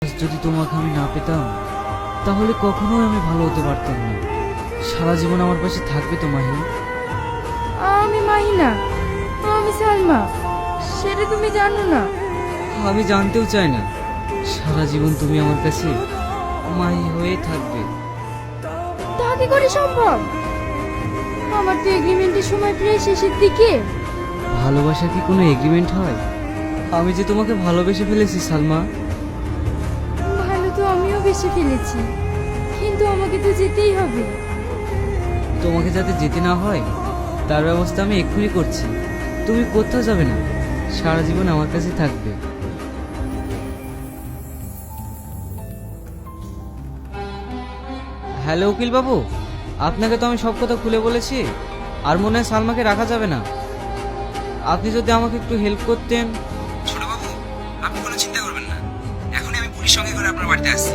যদি তোমাকে আমি না পেতাম তাহলে কখনোই আমি ভালো হতে পারতাম না। সারা জীবন আমার পাশে থাকবে তো মাহি? আমি মাহিনা, আমি সালমা, সেটা তুমি জানো না। আমি জানতেও চাই না। সারা জীবন তুমি আমার কাছে মাহি হয়ে থাকবে। তা কি করে সম্ভব? আমার তো এগ্রিমেন্টের সময় প্রায় শেষের দিকে। ভালোবাসা কি কোনো এগ্রিমেন্ট হয়? আমি যে তোমাকে ভালোবেসে ফেলেছি সালমা। ভালো তো আমিও বেশি ফেলেছি, কিন্তু আমাকে তো যেতেই হবে। তোমাকে যাতে যেতে না হয় তার ব্যবস্থা আমি এক্ষুনি করছি। তুমি কোথাও যাবে না, সারা জীবন আমার কাছে থাকবে। হ্যালো উকিল বাবু, আপনাকে তো আমি সব কথা খুলে বলেছি। আর মনে হয় সালমাকে রাখা যাবে না। আপনি যদি আমাকে একটু হেল্প করতেন। ছোট বাবু, আপনি কোনো চিন্তা করবেন না, এখনই আমি পুলিশ সঙ্গে করে আপনার বাড়িতে আসছি।